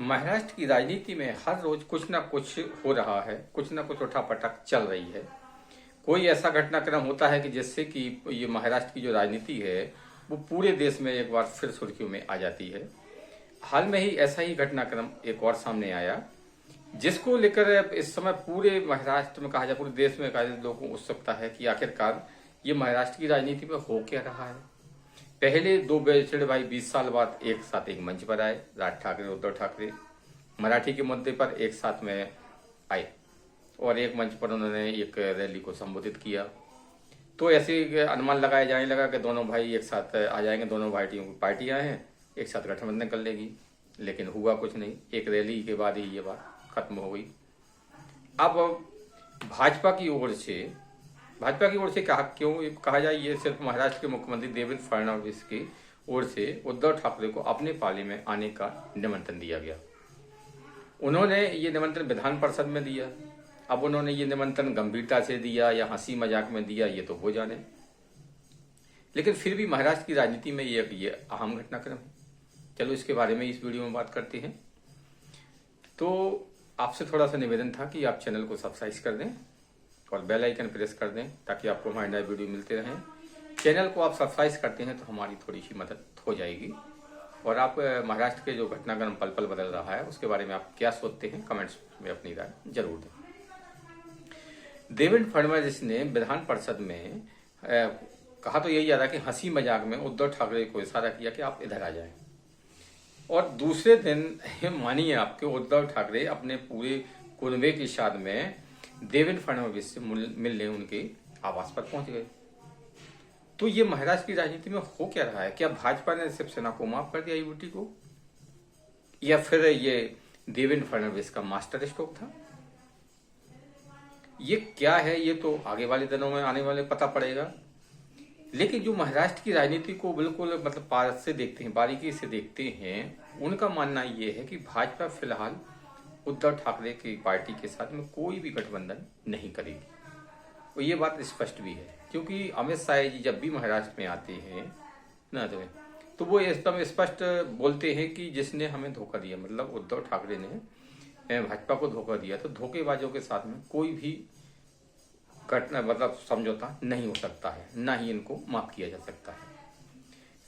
महाराष्ट्र की राजनीति में हर रोज कुछ ना कुछ हो रहा है, कुछ ना कुछ उठापटक चल रही है। कोई ऐसा घटनाक्रम होता है कि जिससे कि ये महाराष्ट्र की जो राजनीति है वो पूरे देश में एक बार फिर सुर्खियों में आ जाती है। हाल में ही ऐसा ही घटनाक्रम एक और सामने आया, जिसको लेकर इस समय पूरे महाराष्ट्र में कहा जाए, पूरे देश में कहा जाए, लोगों को उत्सुकता है कि आखिरकार ये महाराष्ट्र की राजनीति में हो क्या रहा है। पहले दो बेचड़े भाई 20 साल बाद एक साथ एक मंच पर आए, राज ठाकरे उद्धव ठाकरे मराठी के मुद्दे पर एक साथ में आए और एक मंच पर उन्होंने एक रैली को संबोधित किया। तो ऐसे अनुमान लगाया जाने लगा कि दोनों भाई एक साथ आ जाएंगे, दोनों पार्टियां हैं, एक साथ गठबंधन कर लेगी। लेकिन हुआ कुछ नहीं, एक रैली के बाद ही ये बात खत्म हो गई। अब भाजपा की ओर से क्यों कहा जाए, ये सिर्फ महाराष्ट्र के मुख्यमंत्री देवेंद्र फडणवीस की ओर से उद्धव ठाकरे को अपने पाले में आने का निमंत्रण दिया गया। उन्होंने ये निमंत्रण विधान परिषद में दिया। अब उन्होंने ये निमंत्रण गंभीरता से दिया या हंसी मजाक में दिया, ये तो वो जाने, लेकिन फिर भी महाराष्ट्र की राजनीति में ये अहम घटनाक्रम है। चलो इसके बारे में इस वीडियो में बात करते हैं। तो आपसे थोड़ा सा निवेदन था कि आप चैनल को सब्सक्राइब कर दें और बेल आइकन प्रेस कर दें ताकि आपको हमारे नए वीडियो मिलते रहें। चैनल को आप सब्सक्राइब करते हैं तो हमारी थोड़ी सी मदद हो जाएगी। और आप महाराष्ट्र के जो घटनाक्रम पल पल बदल रहा है उसके बारे में आप क्या सोचते हैं, कमेंट्स में अपनी राय जरूर दें। देवेंद्र फडणवीस ने विधान परिषद में कहा तो यही जा रहा कि हंसी मजाक में उद्धव ठाकरे को इशारा किया कि आप इधर आ जाएं। और दूसरे दिन मानिए आपके उद्धव ठाकरे अपने पूरे कुनबे की शाद में देवेंद्र फडणवीस से मिलने उनके आवास पर पहुंच गए। तो ये महाराष्ट्र की राजनीति में हो क्या रहा है? क्या भाजपा ने शिवसेना को माफ कर दिया यूटी को, या फिर ये देवेंद्र फडणवीस का मास्टर स्ट्रोक था? ये क्या है, ये तो आगे वाले दिनों में आने वाले पता पड़ेगा। लेकिन जो महाराष्ट्र की राजनीति को बिल्कुल मतलब पारस से देखते हैं, बारीकी से देखते हैं, उनका मानना ये है कि भाजपा फिलहाल उद्धव ठाकरे की पार्टी के साथ में कोई भी गठबंधन नहीं करेगी। और ये बात स्पष्ट भी है, क्योंकि अमित शाह जी जब भी महाराष्ट्र में आते हैं ना तो वो एकदम स्पष्ट बोलते हैं कि जिसने हमें धोखा दिया, मतलब उद्धव ठाकरे ने भाजपा को धोखा दिया, तो धोखेबाजों के साथ में कोई भी घटना मतलब समझौता नहीं हो सकता है, ना ही इनको माफ किया जा सकता है।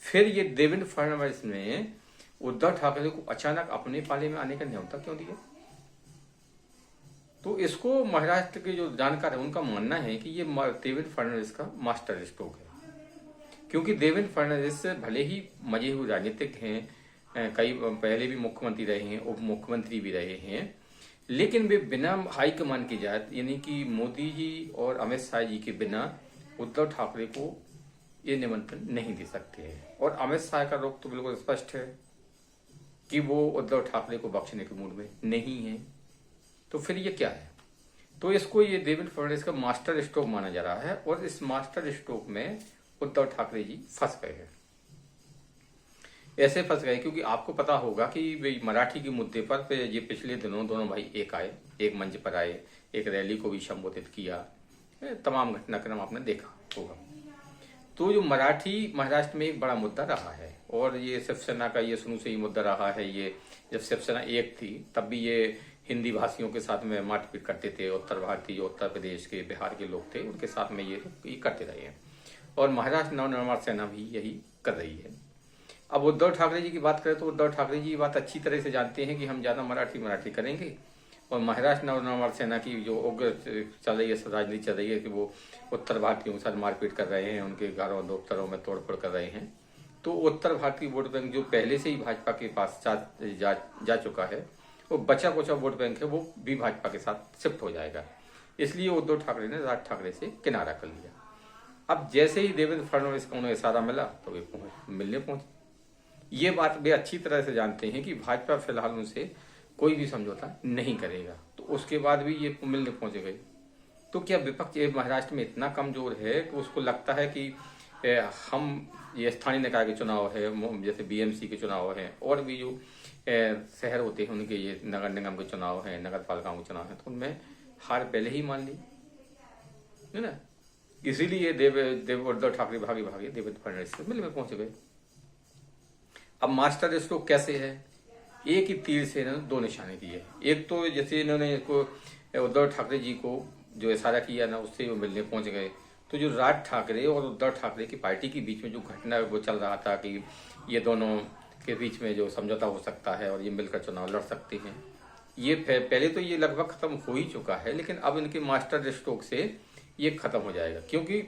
फिर ये देवेंद्र फडणवीस ने उद्धव ठाकरे को अचानक अपने पाले में आने का न्योता क्यों दिया? तो इसको महाराष्ट्र के जो जानकार है उनका मानना है कि ये देवेंद्र फडणवीस का मास्टर स्ट्रोक है। क्योंकि देवेंद्र फडणवीस भले ही मजे हुए राजनीतिक हैं, कई पहले भी मुख्यमंत्री रहे हैं, उप मुख्यमंत्री भी रहे हैं, लेकिन वे बिना हाईकमान की जात यानी कि मोदी जी और अमित शाह जी के बिना उद्धव ठाकरे को ये निमंत्रण नहीं दे सकते हैं। और अमित शाह का रुख तो बिल्कुल स्पष्ट है कि वो उद्धव ठाकरे को बख्शने के मूड में नहीं है। तो फिर ये क्या है? तो इसको ये देवेंद्र फडणवीस का मास्टर स्ट्रोक माना जा रहा है और इस मास्टर स्ट्रोक में उद्धव ठाकरे जी फंस गए हैं। ऐसे फंस गए क्योंकि आपको पता होगा कि मराठी के मुद्दे पर ये पिछले दिनों दोनों भाई एक मंच पर आए, एक रैली को भी संबोधित किया, तमाम घटनाक्रम आपने देखा होगा। तो जो मराठी महाराष्ट्र में एक बड़ा मुद्दा रहा है और ये शिवसेना का ये शुरू से ही मुद्दा रहा है। ये जब शिवसेना एक थी तब भी ये हिंदी भाषियों के साथ में मारपीट करते थे। उत्तर भारतीय जो उत्तर प्रदेश के बिहार के लोग थे उनके साथ में ये करते रहे हैं और महाराष्ट्र नवनिर्माण सेना भी यही कर रही है। अब उद्धव ठाकरे जी की बात करें तो उद्धव ठाकरे जी ये बात अच्छी तरह से जानते हैं कि हम ज्यादा मराठी करेंगे और महाराष्ट्र नवनिर्माण सेना की जो उग्र चल रही है राजनीति चल रही है कि वो उत्तर भारतीयों के साथ मारपीट कर रहे हैं, उनके घरों दफ्तरों में तोड़फोड़ कर रहे हैं। तो उत्तर भारतीय वोट बैंक जो पहले से ही भाजपा के पास जा चुका है, वो बचा कुचा वोट बैंक है, वो भी भाजपा के साथ शिफ्ट हो जाएगा। इसलिए उद्धव ठाकरे ने राज ठाकरे से किनारा कर लिया। अब जैसे ही देवेंद्र फडणवीस को उन्हें इशारा मिला तो वे मिलने पहुंचे। ये बात वे अच्छी तरह से जानते हैं कि भाजपा फिलहाल उनसे कोई भी समझौता नहीं करेगा। तो उसके बाद भी ये मिलने पहुंच गए। तो क्या विपक्ष महाराष्ट्र में इतना कमजोर है कि उसको लगता है कि हम ये स्थानीय निकाय के चुनाव है, जैसे बीएमसी के चुनाव है और भी जो शहर होते हैं उनके ये नगर निगम के चुनाव है, नगर पालिकाओं के चुनाव है, तो उनमें हार पहले ही मान ली है ना। इसीलिए उद्धव ठाकरे भागे देवेंद्र फडणवीस से मिलने पहुंच गए। अब मास्टर स्ट्रोक कैसे है एक ही तीर से इन्होंने दो निशाने दिए। एक तो जैसे इन्होंने इसको उद्धव ठाकरे जी को जो इशारा किया ना, उससे वो मिलने पहुंच गए। तो जो राज ठाकरे और उद्धव ठाकरे की पार्टी के बीच में जो घटना वो चल रहा था कि ये दोनों के बीच में जो समझौता हो सकता है और ये मिलकर चुनाव लड़ सकते हैं, ये पहले तो ये लगभग खत्म हो ही चुका है, लेकिन अब इनके मास्टर स्ट्रोक से ये खत्म हो जाएगा, क्योंकि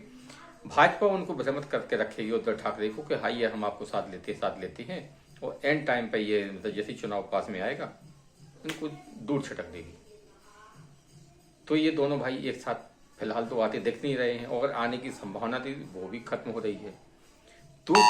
भाजपा उनको भ्रमित करके रखेगी उद्धव ठाकरे को कि हाँ ये हम आपको साथ लेते हैं, और एंड टाइम पे ये मतलब जैसे चुनाव पास में आएगा इनको दूर छिटक देगी। तो ये दोनों भाई एक साथ फिलहाल तो आते दिख नहीं रहे हैं, और आने की संभावना थी वो भी खत्म हो रही है। दूसरा